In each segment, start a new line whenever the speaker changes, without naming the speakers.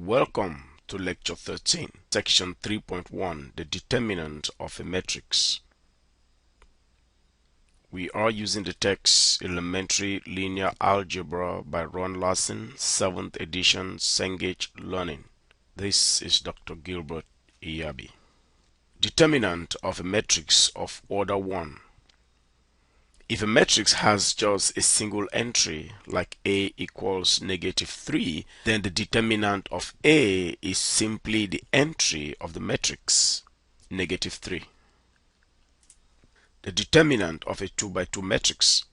Welcome to Lecture 13, Section 3.1, the determinant of a matrix. We are using the text Elementary Linear Algebra by Ron Larson, 7th edition, Cengage Learning. This is Dr. Gilbert, Eyabi. Determinant of a matrix of order 1. If a matrix has just a single entry, like A equals -3, then the determinant of A is simply the entry of the matrix, -3. The determinant of a 2 by 2 matrix.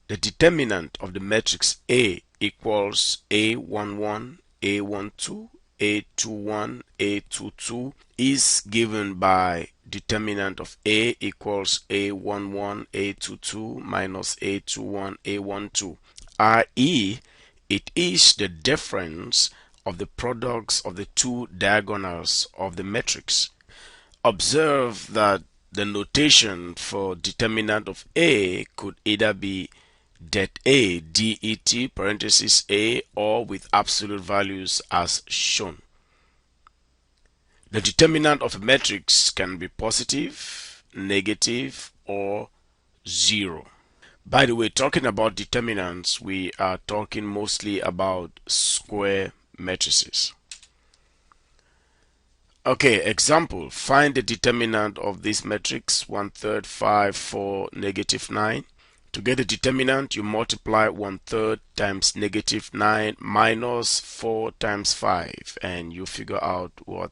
The determinant of the matrix A equals A11, A12, A21, A22 is given by determinant of A equals A11, A22 minus A21, A12, i.e. it is the difference of the products of the two diagonals of the matrix. Observe that the notation for determinant of A could either be det A, det, parenthesis A, or with absolute values as shown. The determinant of a matrix can be positive, negative, or 0. By the way, talking about determinants, we are talking mostly about square matrices. Okay, example, find the determinant of this matrix 1/3, 5, 4, -9. To get the determinant, you multiply 1/3 times -9 minus 4 times 5, and you figure out what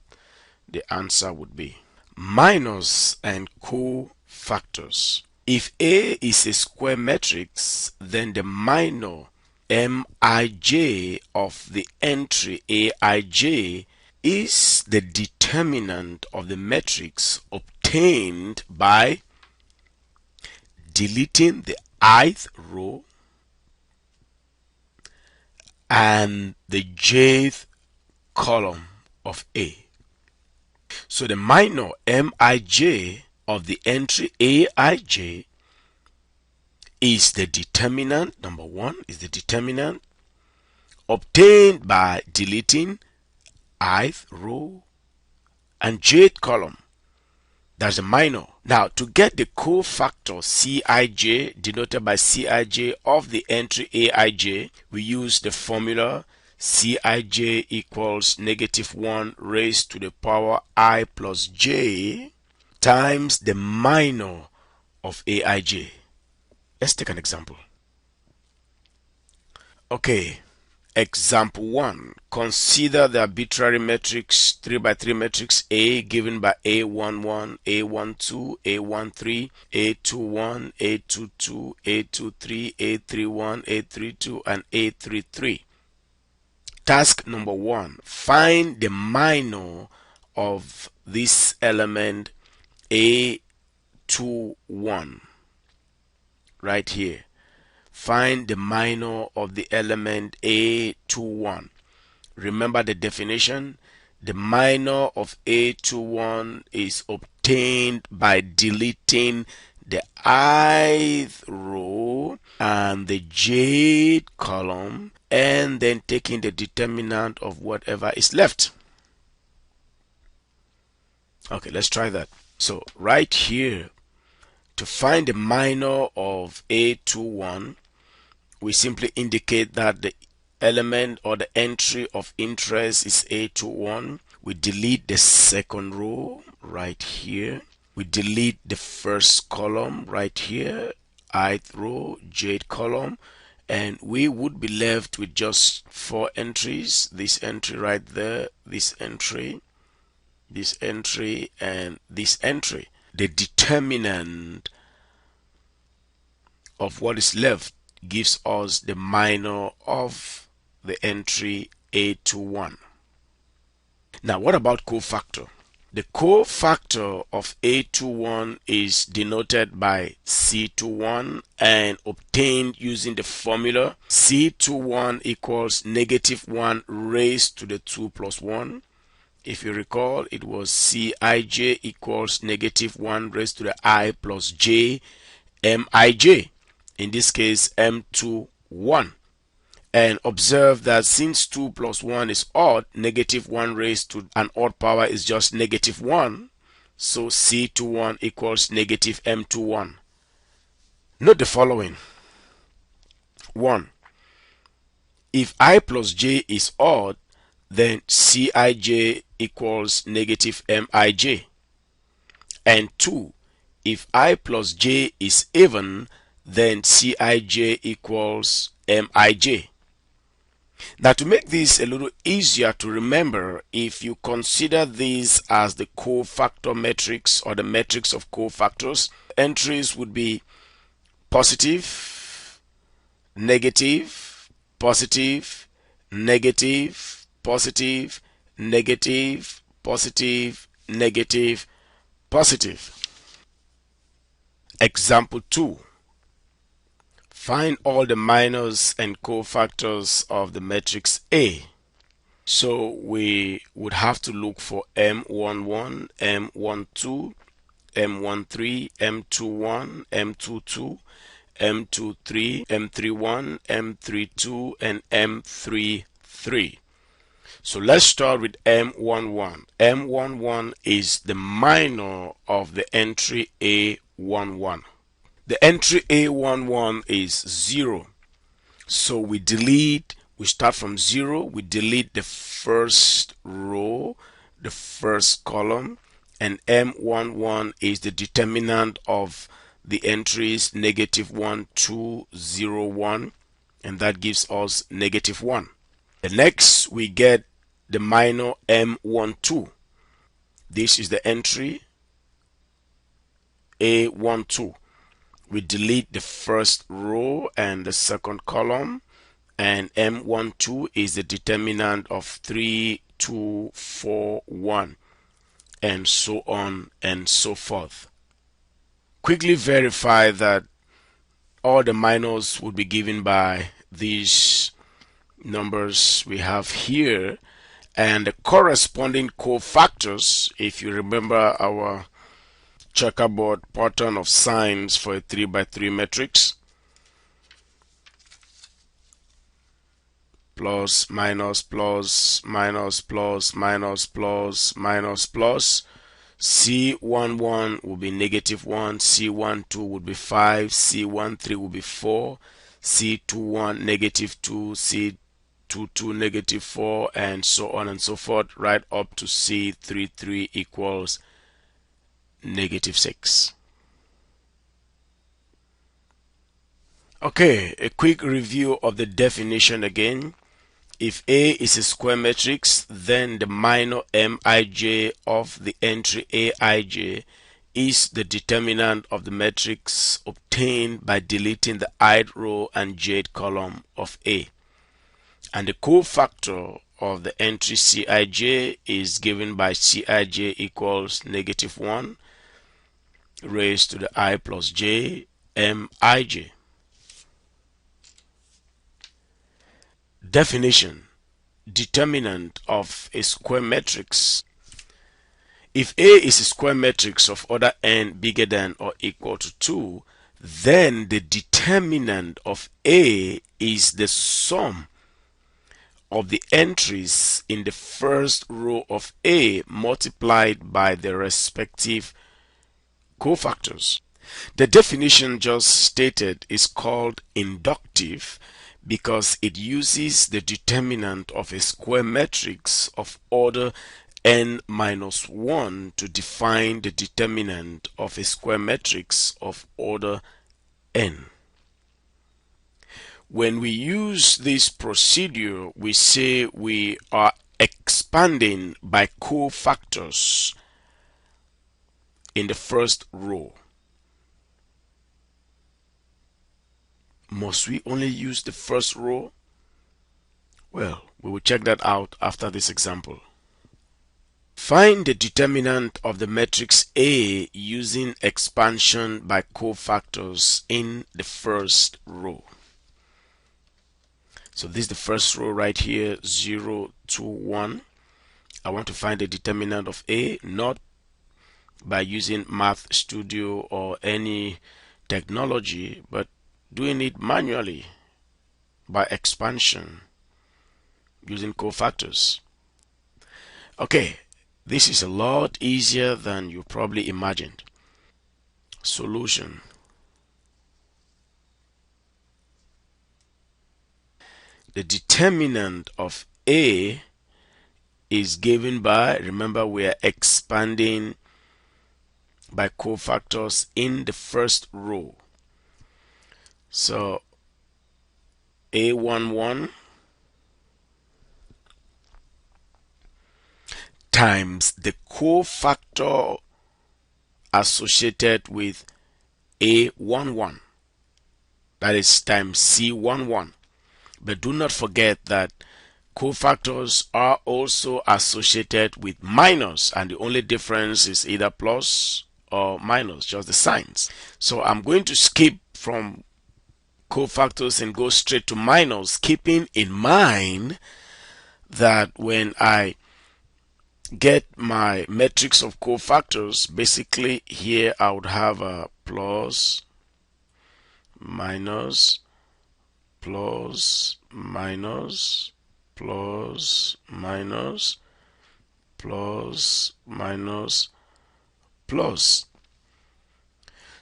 the answer would be. Minors and cofactors. If A is a square matrix, then the minor Mij of the entry Aij is the determinant of the matrix obtained by deleting the ith row and the jth column of A. So the minor Mij of the entry Aij is the determinant, number 1 is the determinant obtained by deleting ith row and jth column. That's a minor. Now, to get the cofactor Cij, denoted by Cij of the entry Aij, we use the formula Cij equals -1 raised to the power I plus j times the minor of Aij. Let's take an example. Okay. Example 1. Consider the arbitrary matrix 3 by 3 matrix A given by A11, A12, A13, A21, A22, A23, A31, A32, and A33. Task number 1. Find the minor of this element A21. Right here. Find the minor of the element A21. Remember the definition. The minor of A21 is obtained by deleting the ith row and the jth column and then taking the determinant of whatever is left. Okay, let's try that. So right here, to find the minor of A21, we simply indicate that the element or the entry of interest is A21. We delete the second row right here. We delete the first column right here, ith row, jth column, and we would be left with just 4 entries. This entry right there, this entry, and this entry. The determinant of what is left gives us the minor of the entry A21. Now, what about cofactor? The cofactor of A21 is denoted by C21 and obtained using the formula C21 equals -1 raised to the 2 plus 1. If you recall, it was Cij equals -1 raised to the I plus j Mij. In this case, M21. And observe that since 2 plus 1 is odd, negative 1 raised to an odd power is just negative 1. So C21 equals negative M21. Note the following. 1. If I plus j is odd, then Cij equals negative Mij. And 2. If I plus j is even, then Cij equals Mij. Now, to make this a little easier to remember, if you consider this as the cofactor matrix or the matrix of cofactors, entries would be positive, negative, positive, negative, positive, negative, positive, negative, positive. Example 2. Find all the minors and cofactors of the matrix A. So we would have to look for M11, M12, M13, M21, M22, M23, M31, M32, and M33. So let's start with M11. M11 is the minor of the entry A11. The entry A11 is 0. So we start from 0, we delete the first row, the first column, and M11 is the determinant of the entries negative 1, 2, 0, 1, and that gives us negative 1. The next we get the minor M12. This is the entry A12. We delete the first row and the second column, and M12 is the determinant of 3, 2, 4, 1, and so on and so forth. Quickly verify that all the minors would be given by these numbers we have here, and the corresponding cofactors, if you remember our checkerboard pattern of signs for a 3 by 3 matrix, plus, minus, plus, minus, plus, minus, plus, minus, plus. C11 will be negative 1, C12 would be 5, C13 will be 4, C21 negative 2, C22 negative 4, and so on and so forth, right up to C33 equals negative 6. Okay, a quick review of the definition again. If A is a square matrix, then the minor Mij of the entry Aij is the determinant of the matrix obtained by deleting the ith row and jth column of A. And the cofactor of the entry Cij is given by Cij equals negative 1 raised to the I plus j Mij. Definition: determinant of a square matrix. If A is a square matrix of order n bigger than or equal to 2, then the determinant of A is the sum of the entries in the first row of A multiplied by the respective cofactors. The definition just stated is called inductive because it uses the determinant of a square matrix of order n minus 1 to define the determinant of a square matrix of order n. When we use this procedure, we say we are expanding by cofactors in the first row. Must we only use the first row? Well, we will check that out after this example. Find the determinant of the matrix A using expansion by cofactors in the first row. So this is the first row right here, 0, 2, 1. I want to find the determinant of A, not by using Math Studio or any technology, but doing it manually by expansion using cofactors. Okay, this is a lot easier than you probably imagined. Solution. The determinant of A is given by, remember we are expanding by cofactors in the first row. So A11 times the cofactor associated with A11, that is times C11. But do not forget that cofactors are also associated with minus, and the only difference is either plus or minus, just the signs. So I'm going to skip from cofactors and go straight to minus, keeping in mind that when I get my matrix of cofactors, basically here I would have a plus, minus, plus, minus, plus, minus, plus, minus, plus.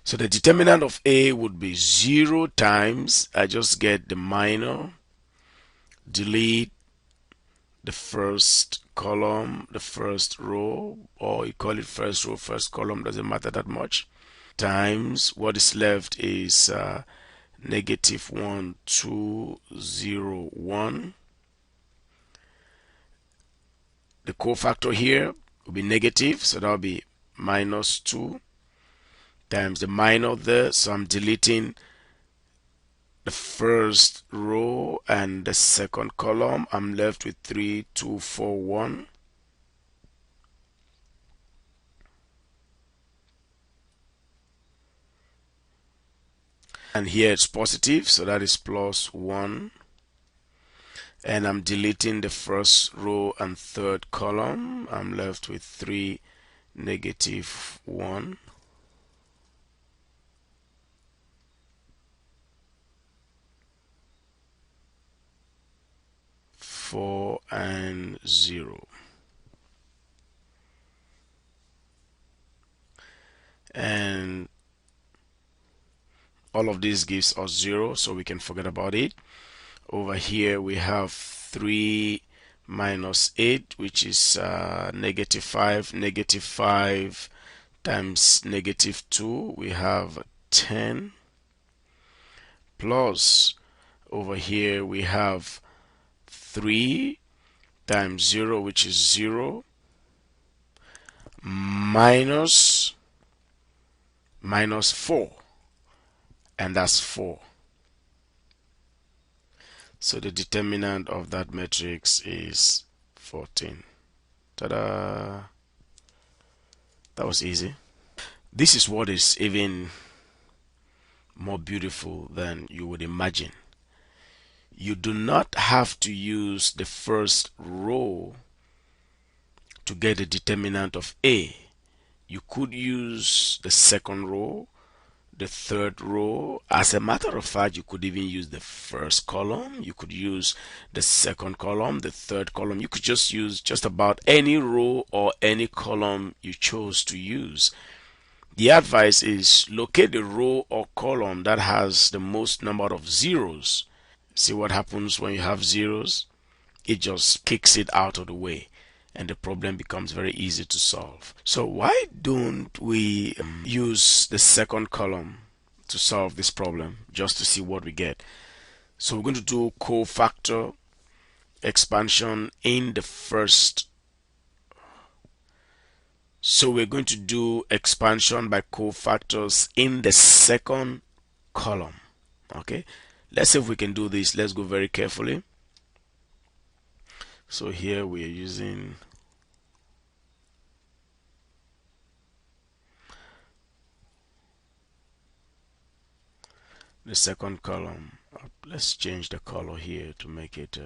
So the determinant of A would be 0 times, I just get the minor, delete the first column, the first row, or you call it first row, first column, doesn't matter that much, times what is left is negative 1, 2, 0, 1. The cofactor here will be negative, so that will be minus 2 times the minor there, so I'm deleting the first row and the second column. I'm left with 3, 2, 4, 1. And here it's positive, so that is plus 1. And I'm deleting the first row and third column. I'm left with 3, negative 1. 4 and 0. And all of this gives us 0, so we can forget about it. Over here we have 3 minus 8, which is negative 5. Negative 5 times negative 2, we have 10. Plus, over here we have 3 times 0, which is 0, minus 4, and that's 4. So the determinant of that matrix is 14. Ta-da! That was easy. This is what is even more beautiful than you would imagine. You do not have to use the first row to get the determinant of A. You could use the second row, the third row. As a matter of fact, you could even use the first column. You could use the second column, the third column. You could just use just about any row or any column you chose to use. The advice is locate the row or column that has the most number of zeros. See what happens when you have zeros? It just kicks it out of the way, and the problem becomes very easy to solve. So why don't we use the second column to solve this problem, just to see what we get? So we're going to do cofactor expansion in the first. So we're going to do expansion by cofactors in the second column. Okay, let's see if we can do this. Let's go very carefully. So here we are using the second column. Let's change the color here to make it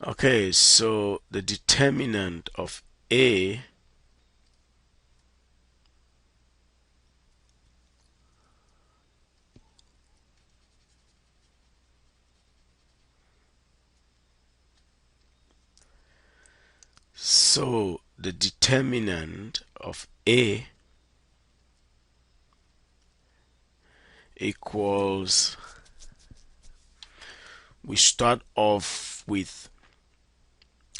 okay. So the determinant of A So the determinant of A equals, we start off with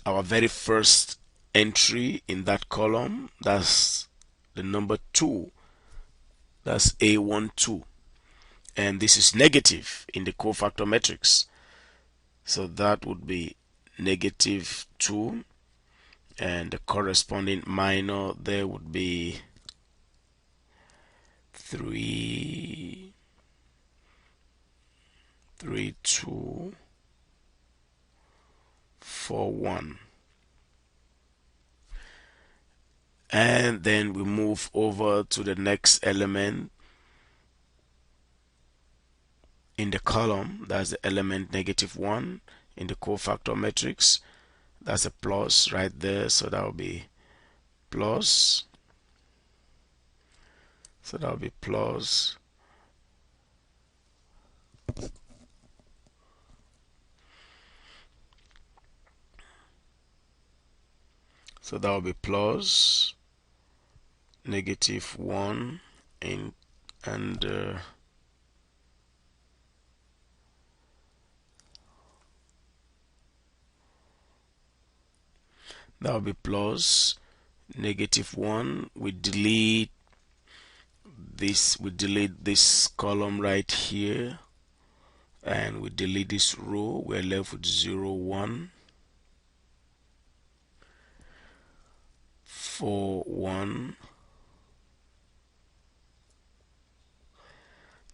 our very first entry in that column. That's the number 2. That's A12. And this is negative in the cofactor matrix. So that would be -2. And the corresponding minor there would be 3, 3, 2, 4, 1. And then we move over to the next element in the column. That's the element -1 in the cofactor matrix. That's a plus right there, so that will be plus. So that will be plus. So that will be plus -1 and that will be plus -1. We delete this column right here, and we delete this row. We're left with 0, 1, 4, 1,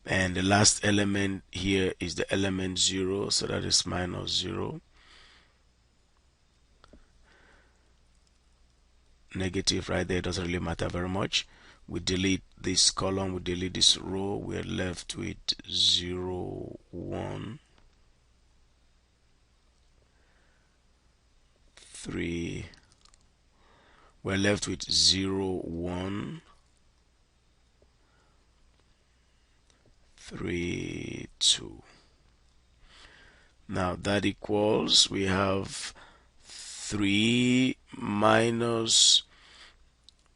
and the last element here is the element 0, so that is -0. Negative right there, doesn't really matter very much. We delete this column, we delete this row, we're left with 0, 1, 3. We're left with 0, 1, 3, 2. Now that equals, we have 3 minus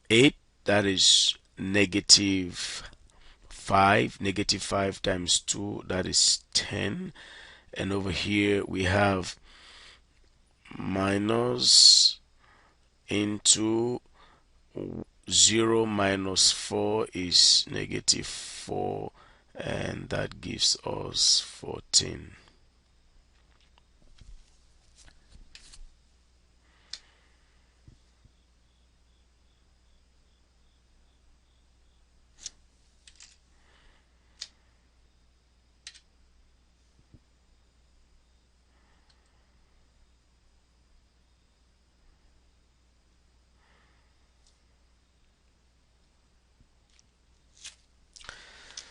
8, that is -5. -5 times 2, that is 10. And over here we have minus into 0 minus 4 is -4, and that gives us 14.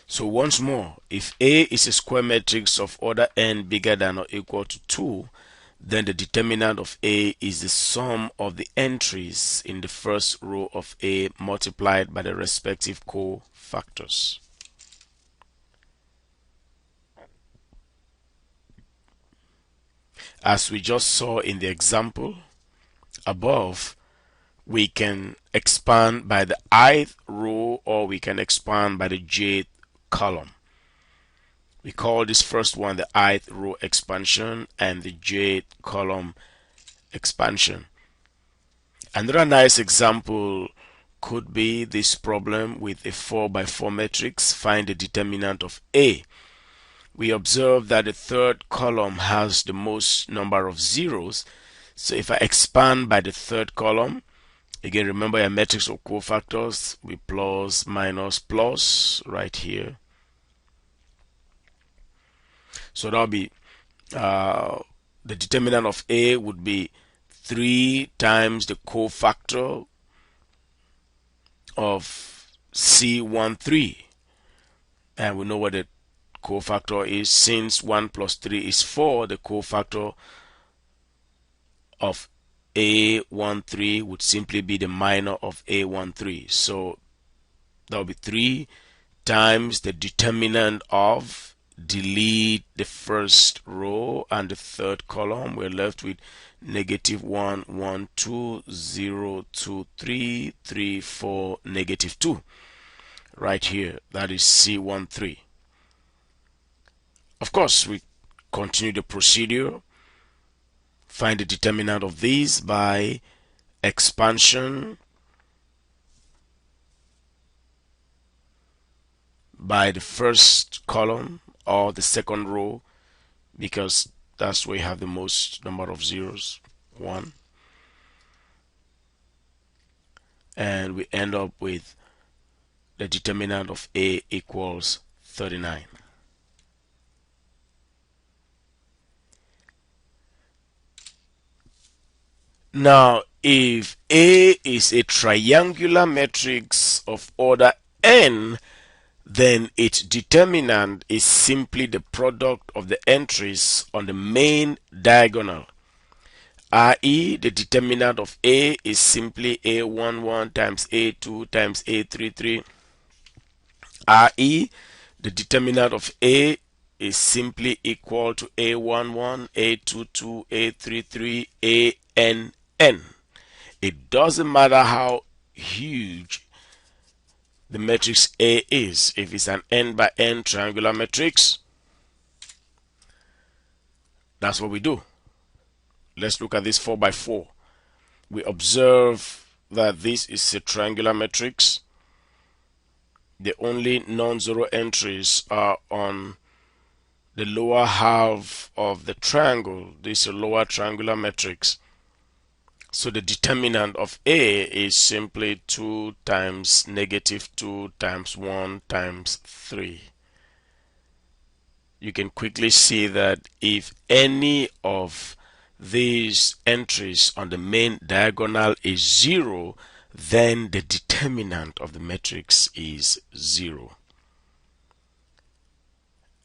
So once more, if A is a square matrix of order n bigger than or equal to 2, then the determinant of A is the sum of the entries in the first row of A multiplied by the respective cofactors. As we just saw in the example above, we can expand by the ith row, or we can expand by the jth column. We call this first one the ith row expansion and the jth column expansion. Another nice example could be this problem with a 4x4 matrix. Find the determinant of A. We observe that the third column has the most number of zeros. So if I expand by the third column, again, remember a matrix of cofactors, we plus, minus, plus right here. So that'll be the determinant of A would be 3 times the cofactor of C13, and we know what the cofactor is. Since 1 plus 3 is 4, the cofactor of A13 would simply be the minor of A13. So that will be 3 times the determinant of, delete the first row and the third column, we're left with -1, 1, 2, 0, 2, 3, 3, 4, -2. Right here, that is C13. Of course, we continue the procedure. Find the determinant of these by expansion by the first column or the second row, because that's where you have the most number of zeros, 1. And we end up with the determinant of A equals 39. Now, if A is a triangular matrix of order n, then its determinant is simply the product of the entries on the main diagonal, i.e. the determinant of A is simply A11 times A2 times A33, i.e. the determinant of A is simply equal to A11, A22, A33, ANN. It doesn't matter how huge the matrix A is. If it's an n by n triangular matrix, that's what we do. Let's look at this 4 by 4. We observe that this is a triangular matrix. The only non-zero entries are on the lower half of the triangle. This is a lower triangular matrix. So the determinant of A is simply 2 times -2 times 1 times 3. You can quickly see that if any of these entries on the main diagonal is 0, then the determinant of the matrix is 0.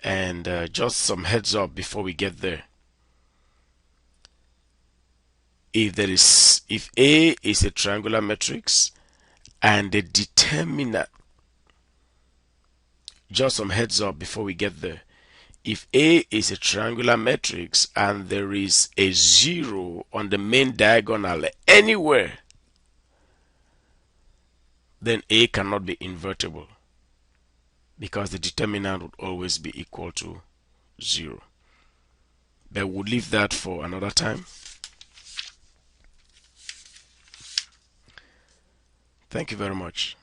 And just some heads up before we get there. If A is a triangular matrix and the determinant, just some heads up before we get there. If A is a triangular matrix and there is a 0 on the main diagonal anywhere, then A cannot be invertible, because the determinant would always be equal to 0. But we'll leave that for another time. Thank you very much.